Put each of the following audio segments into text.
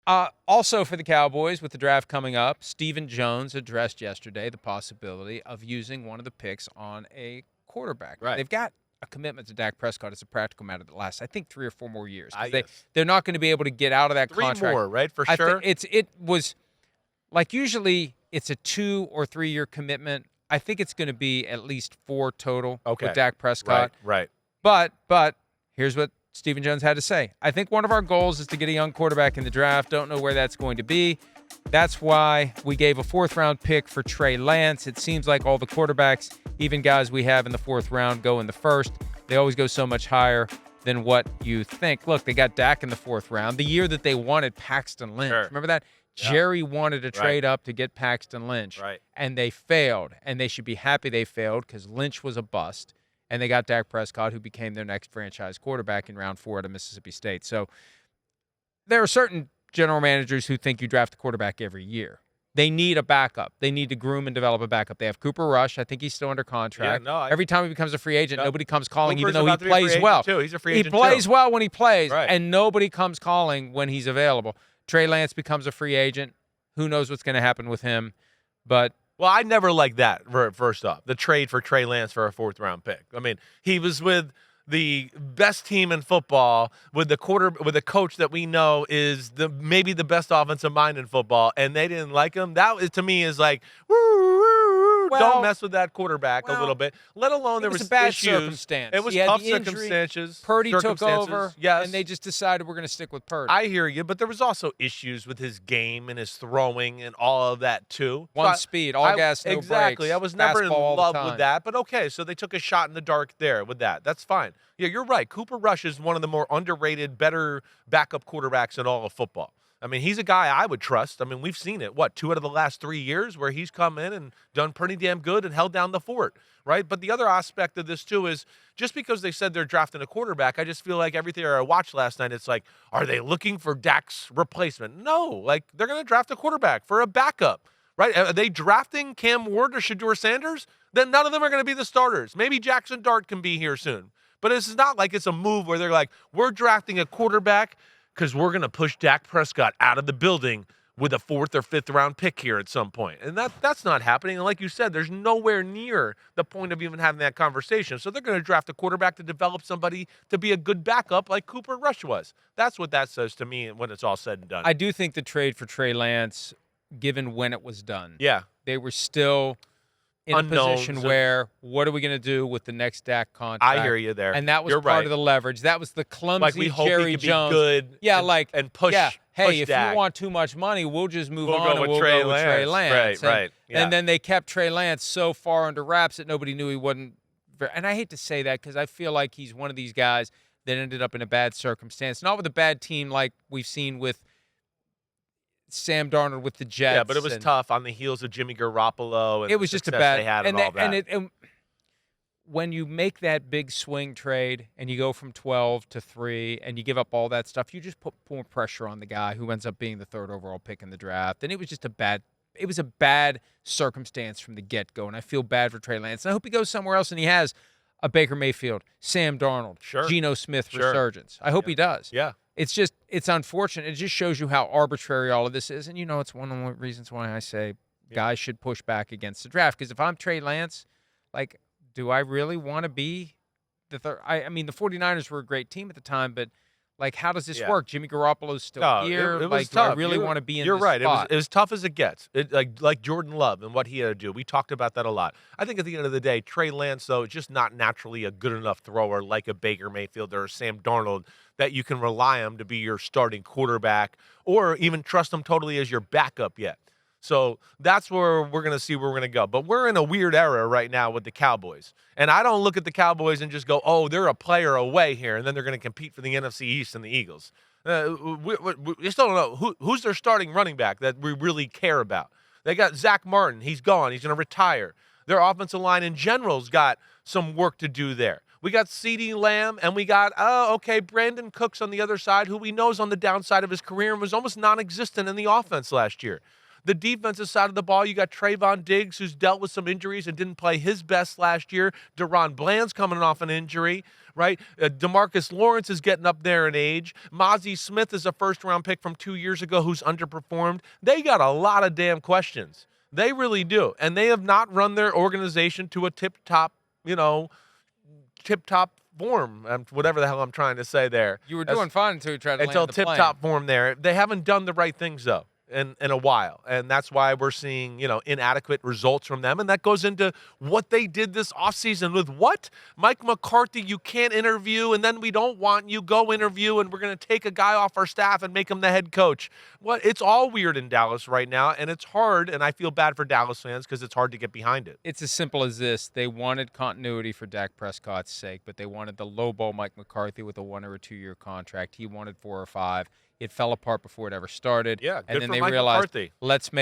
Also for the Cowboys, with the draft coming up, Stephen Jones addressed yesterday the possibility of using one of the picks on a quarterback. Right. They've got a commitment to Dak Prescott as a practical matter that lasts, I think, 3 or 4 more years. Yes. They're not going to be able to get out of that 3 contract. more, right? For sure. It was like usually it's a 2 or 3 year commitment. I think it's going to be at least 4 total with Dak Prescott. Right. But here's what Stephen Jones had to say. I think one of our goals is to get a young quarterback in the draft. Don't know where that's going to be. That's why we gave a 4th-round pick for Trey Lance. It seems like all the quarterbacks, even guys we have in the 4th round, go in the 1st. They always go so much higher than what you think. Look, they got Dak in the 4th round. The year that they wanted Paxton Lynch. Sure. Remember that? Yeah. Jerry wanted to trade up to get Paxton Lynch. Right. And they failed. And they should be happy they failed because Lynch was a bust. And they got Dak Prescott, who became their next franchise quarterback in round 4 at Mississippi State. So there are certain general managers who think you draft a quarterback every year. They need a backup. They need to groom and develop a backup. They have Cooper Rush. I think he's still under contract. Every time he becomes a free agent, nobody comes calling, Cooper's even though he plays well. Too. He's a free agent He plays too. well when he plays, Right. and nobody comes calling when he's available. Trey Lance becomes a free agent. Who knows what's going to happen with him? But well, I never liked that, first off, the trade for Trey Lance for a 4th-round pick. I mean, he was with the best team in football, with the coach that we know is maybe the best offensive mind in football, and they didn't like him. That, to me, is like, don't mess with that quarterback a little bit, let alone there was a bad issues. circumstance. It was He had tough the injury. circumstances. Purdy took over, yes. and they just decided we're going to stick with Purdy. I hear you, but there was also issues with his game and his throwing and all of that too. Speed, all gas, no exactly. brakes. I was never in Fastball all the love with time. that, but okay, so they took a shot in the dark there with that. That's fine. Yeah, you're right. Cooper Rush is one of the more underrated, better backup quarterbacks in all of football. I mean, he's a guy I would trust. I mean, we've seen it, 2 out of the last 3 years where he's come in and done pretty damn good and held down the fort, right? But the other aspect of this, too, is just because they said they're drafting a quarterback, I just feel like everything I watched last night, it's like, are they looking for Dak's replacement? No, like, they're going to draft a quarterback for a backup, right? Are they drafting Cam Ward or Shedeur Sanders? Then none of them are going to be the starters. Maybe Jackson Dart can be here soon. But it's not like it's a move where they're like, we're drafting a quarterback because we're going to push Dak Prescott out of the building with a 4th or 5th round pick here at some point. And that's not happening. And like you said, there's nowhere near the point of even having that conversation. So they're going to draft a quarterback to develop somebody to be a good backup like Cooper Rush was. That's what that says to me when it's all said and done. I do think the trade for Trey Lance, given when it was done, they were still in Unknowns a position where, what are we going to do with the next Dak contract? I hear you there. And that was You're part right. of the leverage. That was the clumsy Like we hope Jerry he could Jones. Be good and push. Hey, push if Dak. you want too much money, we'll just move on go and with we'll Trey go with Trey Lance. Right. Yeah. And then they kept Trey Lance so far under wraps that nobody knew he wasn't. And I hate to say that because I feel like he's one of these guys that ended up in a bad circumstance, not with a bad team like we've seen with Sam Darnold with the Jets. Yeah, but it was tough on the heels of Jimmy Garoppolo. And it was the just a success bad. they had and all that. And when you make that big swing trade and you go from 12 to 3 and you give up all that stuff, you just put more pressure on the guy who ends up being the 3rd overall pick in the draft. And it was just a bad circumstance from the get-go. And I feel bad for Trey Lance. And I hope he goes somewhere else and he has a Baker Mayfield, Sam Darnold, Geno Smith resurgence. I hope he does. Yeah. It's unfortunate. It just shows you how arbitrary all of this is. And, it's one of the reasons why I say guys should push back against the draft. Because if I'm Trey Lance, do I really want to be the third? I mean, the 49ers were a great team at the time, but, how does this work? Jimmy Garoppolo's still here. It was do tough. I really want to be in You're this right. spot? It was tough as it gets. Like Jordan Love and what he had to do. We talked about that a lot. I think at the end of the day, Trey Lance, though, is just not naturally a good enough thrower like a Baker Mayfield or a Sam Darnold that you can rely on to be your starting quarterback or even trust him totally as your backup yet. So that's where we're going to see where we're going to go. But we're in a weird era right now with the Cowboys. And I don't look at the Cowboys and just go, oh, they're a player away here, and then they're going to compete for the NFC East and the Eagles. We still don't know who's their starting running back that we really care about. They got Zach Martin. He's gone. He's going to retire. Their offensive line in general's got some work to do there. We got CeeDee Lamb, and we got, Brandon Cooks on the other side, who we know is on the downside of his career and was almost non-existent in the offense last year. The defensive side of the ball, you got Trayvon Diggs, who's dealt with some injuries and didn't play his best last year. Deron Bland's coming off an injury, right? DeMarcus Lawrence is getting up there in age. Mozzie Smith is a first-round pick from 2 years ago who's underperformed. They got a lot of damn questions. They really do. And they have not run their organization to a tip-top form, whatever the hell I'm trying to say there. You were doing fine until you tried to land the plane. Tip-top form there. They haven't done the right things, though, in a while. And that's why we're seeing, inadequate results from them. And that goes into what they did this offseason with what? Mike McCarthy, you can't interview, and then we don't want you. Go interview, and we're going to take a guy off our staff and make him the head coach. It's all weird in Dallas right now, and it's hard, and I feel bad for Dallas fans because it's hard to get behind it. It's as simple as this. They wanted continuity for Dak Prescott's sake, but they wanted the lowball Mike McCarthy with a 1 or 2 year contract. He wanted 4 or 5. It fell apart before it ever started. Yeah, good and then for they Mike realized, McCarthy. let's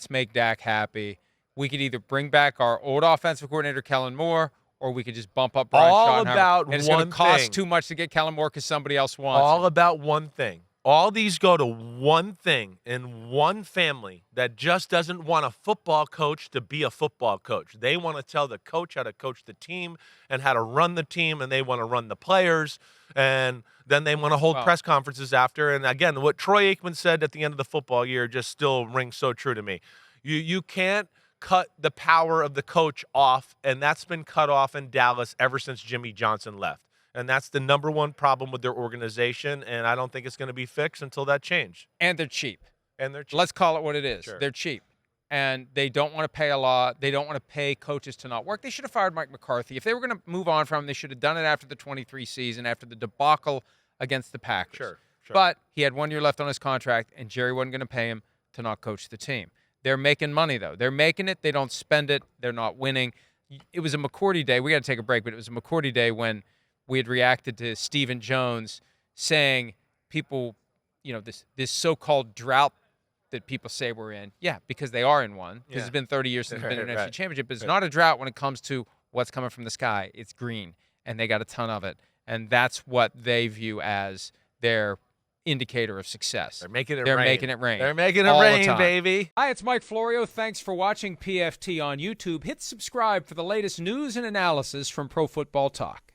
make Dak happy. We could either bring back our old offensive coordinator, Kellen Moore, or we could just bump up Brian All Schottenheimer. about And it's one going to cost thing. too much to get Kellen Moore because somebody else wants All him. about one thing. All these go to one thing in one family that just doesn't want a football coach to be a football coach. They want to tell the coach how to coach the team and how to run the team, and they want to run the players, and then they want to hold press conferences after. And again, what Troy Aikman said at the end of the football year just still rings so true to me. You can't cut the power of the coach off, and that's been cut off in Dallas ever since Jimmy Johnson left. And that's the number one problem with their organization, and I don't think it's going to be fixed until that change. And they're cheap. Let's call it what it is. Sure. They're cheap. And they don't want to pay a lot. They don't want to pay coaches to not work. They should have fired Mike McCarthy. If they were going to move on from him, they should have done it after the 23 season, after the debacle against the Packers. Sure. But he had 1 year left on his contract, and Jerry wasn't going to pay him to not coach the team. They're making money, though. They're making it. They don't spend it. They're not winning. It was a McCourty day. We got to take a break, but it was a McCourty day when we had reacted to Stephen Jones saying people, this so-called drought that people say we're in. Yeah, because they are in one. Because it's been 30 years since there's been an NFC championship. But it's not a drought when it comes to what's coming from the sky. It's green, and they got a ton of it. And that's what they view as their indicator of success. They're making it rain. They're making it rain. They're making it all rain, the time. baby. Hi, it's Mike Florio. Thanks for watching PFT on YouTube. Hit subscribe for the latest news and analysis from Pro Football Talk.